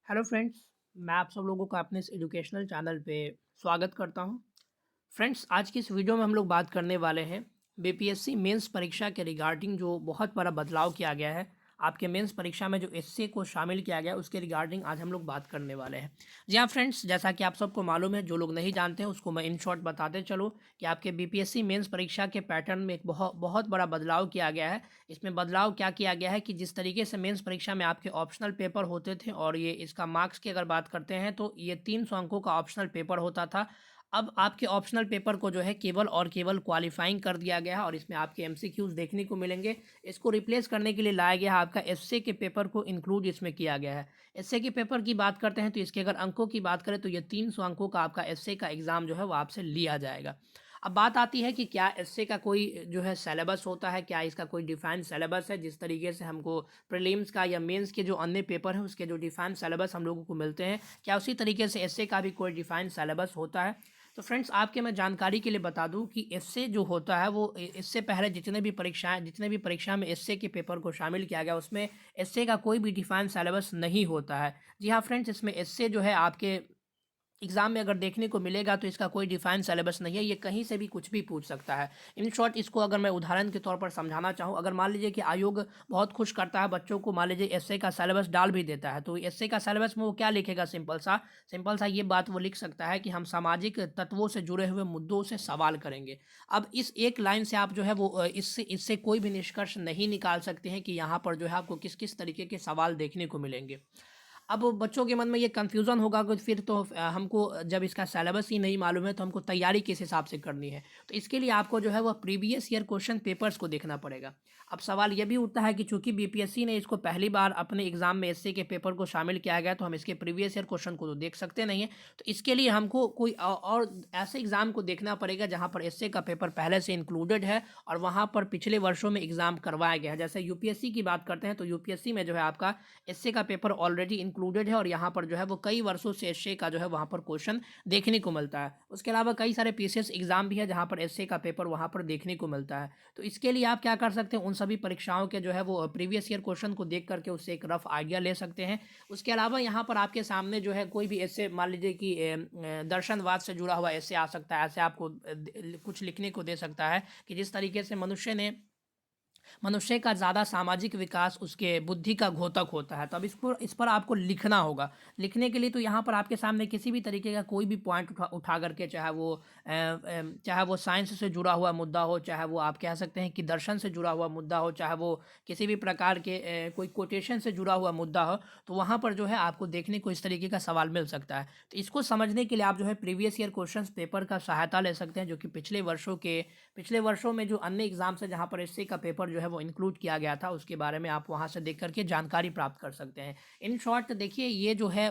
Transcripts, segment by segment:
Hello friends, मैं आप सब लोगों का अपने इस एजुकेशनल चैनल पे स्वागत करता हूं। फ्रेंड्स, आज की इस वीडियो में हम लोग बात करने वाले हैं बीपीएससी मेंस परीक्षा के रिगार्डिंग जो बहुत बड़ा बदलाव किया गया है। आपके मेंस परीक्षा में जो एसए को शामिल किया गया है उसके रिगार्डिंग आज हम लोग बात करने वाले हैं। जी हाँ फ्रेंड्स, जैसा कि आप सबको मालूम है, जो लोग नहीं जानते हैं उसको मैं इन शॉर्ट बताते चलूँ कि आपके बीपीएससी मेंस परीक्षा के पैटर्न में एक बहुत बहुत बड़ा बदलाव किया गया है। इसमें बदलाव क्या किया गया है कि जिस तरीके से मेंस परीक्षा में आपके ऑप्शनल पेपर होते थे और ये इसका मार्क्स की अगर बात करते हैं तो ये 300 अंकों का ऑप्शनल पेपर होता था। अब आपके ऑप्शनल पेपर को जो है केवल और केवल क्वालिफाइंग कर दिया गया है और इसमें आपके एमसीक्यूज देखने को मिलेंगे। इसको रिप्लेस करने के लिए लाया गया है आपका एसए के पेपर को इंक्लूड इसमें किया गया है। एसए के पेपर की बात करते हैं तो इसके अगर अंकों की बात करें तो ये 300 अंकों का आपका एसए का एग्ज़ाम जो है वो आपसे लिया जाएगा। अब बात आती है कि क्या एसए का कोई जो है सिलेबस होता है, क्या इसका कोई डिफाइंड सिलेबस है जिस तरीके से हमको प्रीलिम्स का या मेंस के जो अन्य पेपर हैं उसके जो डिफाइंड सिलेबस हम लोगों को मिलते हैं, क्या उसी तरीके से एसए का भी कोई डिफाइंड सिलेबस होता है? तो फ्रेंड्स, आपके मैं जानकारी के लिए बता दूं कि एसए जो होता है वो इससे पहले जितने भी परीक्षा में एसए के पेपर को शामिल किया गया उसमें एसए का कोई भी डिफाइंड सिलेबस नहीं होता है। जी हाँ फ्रेंड्स, इसमें एसए जो है आपके एग्ज़ाम में अगर देखने को मिलेगा तो इसका कोई डिफाइंड सिलेबस नहीं है, ये कहीं से भी कुछ भी पूछ सकता है। इन शॉर्ट इसको अगर मैं उदाहरण के तौर पर समझाना चाहूँ, अगर मान लीजिए कि आयोग बहुत खुश करता है बच्चों को, मान लीजिए एसए का सिलेबस डाल भी देता है, तो एसए का सिलेबस में वो क्या लिखेगा? सिंपल सा ये बात वो लिख सकता है कि हम सामाजिक तत्वों से जुड़े हुए मुद्दों से सवाल करेंगे। अब इस एक लाइन से आप जो है वो इससे इससे कोई भी निष्कर्ष नहीं निकाल सकते हैं कि यहाँ पर जो है आपको किस किस तरीके के सवाल देखने को मिलेंगे। अब बच्चों के मन में ये कन्फ्यूज़न होगा कि फिर तो हमको जब इसका सिलेबस ही नहीं मालूम है तो हमको तैयारी किस हिसाब से करनी है। तो इसके लिए आपको जो है वह प्रीवियस ईयर क्वेश्चन पेपर्स को देखना पड़ेगा। अब सवाल ये भी उठता है कि चूंकि बीपीएससी ने इसको पहली बार अपने एग्जाम में एसए के पेपर को शामिल किया गया तो हम इसके प्रीवियस ईयर क्वेश्चन को तो देख सकते नहीं है। तो इसके लिए हमको कोई और ऐसे एग्जाम को देखना पड़ेगा जहाँ पर एसए का पेपर पहले से इंक्लूडेड है और वहाँ पर पिछले वर्षों में एग्जाम करवाया गया है। जैसे यूपीएससी की बात करते हैं तो यूपीएससी में जो है आपका एसए का पेपर ऑलरेडी इंक्लूडेड है और यहाँ पर जो है वो कई वर्षों से एसए का जो है वहाँ पर क्वेश्चन देखने को मिलता है। उसके अलावा कई सारे पीसीएस एग्जाम भी है जहाँ पर एसए का पेपर वहाँ पर देखने को मिलता है। तो इसके लिए आप क्या कर सकते हैं, उन सभी परीक्षाओं के जो है वो प्रीवियस ईयर क्वेश्चन को देख करके उससे एक रफ आइडिया ले सकते हैं। उसके अलावा यहाँ पर आपके सामने जो है कोई भी ऐसे मान लीजिए कि दर्शनवाद से जुड़ा हुआ ऐसे आ सकता है, ऐसे आपको कुछ लिखने को दे सकता है कि जिस तरीके से मनुष्य का ज़्यादा सामाजिक विकास उसके बुद्धि का घोतक होता है। तो अब इस पर आपको लिखना होगा। लिखने के लिए तो यहाँ पर आपके सामने किसी भी तरीके का कोई भी पॉइंट उठा करके, चाहे वो साइंस से जुड़ा हुआ मुद्दा हो, चाहे वो आप कह सकते हैं कि दर्शन से जुड़ा हुआ मुद्दा हो, चाहे वो किसी भी प्रकार के कोई कोटेशन से जुड़ा हुआ मुद्दा हो, तो वहाँ पर जो है आपको देखने को इस तरीके का सवाल मिल सकता है। तो इसको समझने के लिए आप जो है प्रीवियस ईयर क्वेश्चन पेपर का सहायता ले सकते हैं, जो कि पिछले वर्षों में जो अन्य एग्जाम्स है जहाँ पर एसए का पेपर जो है वो इंक्लूड किया गया था उसके बारे में आप वहाँ से देख करके जानकारी प्राप्त कर सकते हैं। इन शॉर्ट देखिए, ये जो है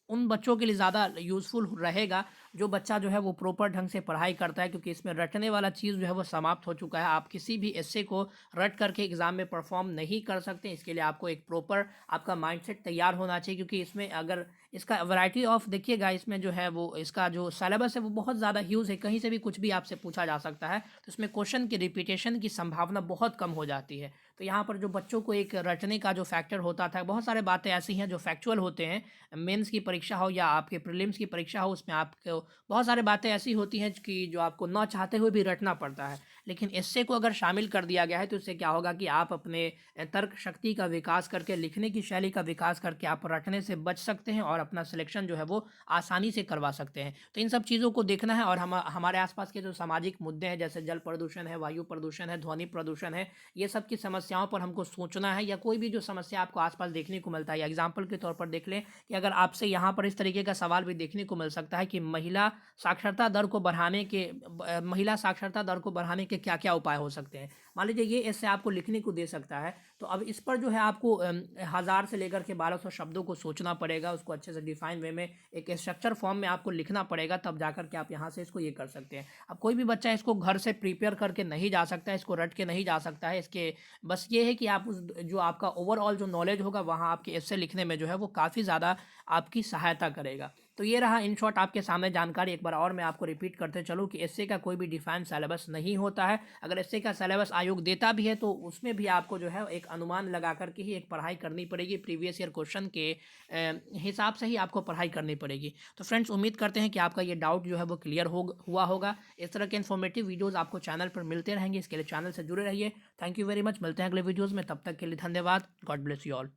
उन बच्चों के लिए ज़्यादा यूज़फुल रहेगा जो बच्चा जो है वो प्रॉपर ढंग से पढ़ाई करता है, क्योंकि इसमें रटने वाला चीज़ जो है वो समाप्त हो चुका है। आप किसी भी एस्से को रट करके एग्ज़ाम में परफॉर्म नहीं कर सकते। इसके लिए आपको एक प्रॉपर आपका माइंडसेट तैयार होना चाहिए, क्योंकि इसमें अगर इसका वैरायटी ऑफ देखिएगा, इसमें जो है वो इसका जो सिलेबस है वो बहुत ज़्यादा ह्यूज है, कहीं से भी कुछ भी आपसे पूछा जा सकता है। तो इसमें क्वेश्चन की रिपीटेशन की संभावना बहुत कम हो जाती है। तो यहाँ पर जो बच्चों को एक रटने का जो फैक्टर होता था, बहुत सारे बातें ऐसी हैं जो फैक्चुअल होते हैं। मेंस की परीक्षा हो या आपके प्रीलिम्स की परीक्षा हो, उसमें आपको बहुत सारी बातें ऐसी होती हैं कि जो आपको ना चाहते हुए भी रटना पड़ता है। लेकिन एस्से को अगर शामिल कर दिया गया है तो इससे क्या होगा कि आप अपने तर्क शक्ति का विकास करके, लिखने की शैली का विकास करके आप रटने से बच सकते हैं और अपना सिलेक्शन जो है वो आसानी से करवा सकते हैं। तो इन सब चीज़ों को देखना है और हमारे आसपास के जो सामाजिक मुद्दे हैं, जैसे जल प्रदूषण है, वायु प्रदूषण है, ध्वनि प्रदूषण है, ये सब की समस्याओं पर हमको सोचना है। या कोई भी जो समस्या आपको आसपास देखने को मिलता है, या एग्जाम्पल के तौर पर देख लें कि अगर आपसे यहाँ पर इस तरीके का सवाल भी देखने को मिल सकता है कि महिला साक्षरता दर को बढ़ाने के क्या क्या उपाय हो सकते हैं। मान लीजिए ये ऐसे आपको लिखने को दे सकता है, तो अब इस पर जो है आपको 1000 से लेकर के 1200 शब्दों को सोचना पड़ेगा, उसको अच्छे से डिफाइन वे में एक स्ट्रक्चर फॉर्म में आपको लिखना पड़ेगा, तब जाकर के आप यहाँ से इसको ये कर सकते हैं। अब कोई भी बच्चा इसको घर से प्रिपेयर करके नहीं जा सकता है, इसको रट के नहीं जा सकता है। इसके बस ये है कि आप जो आपका ओवरऑल जो नॉलेज होगा वहाँ आपके एस्से लिखने में जो है वो काफ़ी ज़्यादा आपकी सहायता करेगा। तो ये रहा इन शॉर्ट आपके सामने जानकारी। एक बार और मैं आपको रिपीट करते चलूँ कि एस्से का कोई भी डिफाइंड सिलेबस नहीं होता है। अगर एस्से का सिलेबस आयोग देता भी है तो उसमें भी आपको जो है एक अनुमान लगा कर के ही एक पढ़ाई करनी पड़ेगी, प्रीवियस ईयर क्वेश्चन के हिसाब से ही आपको पढ़ाई करनी पड़ेगी। तो फ्रेंड्स उम्मीद करते हैं कि आपका ये डाउट जो है वो क्लियर हुआ होगा। इस तरह के इन्फॉर्मेटिव वीडियोज़ आपको चैनल पर मिलते रहेंगे, इसके लिए चैनल से जुड़े रहिए। थैंक यू वेरी मच, मिलते हैं अगले वीडियोज़ में, तब तक के लिए धन्यवाद। God bless you all.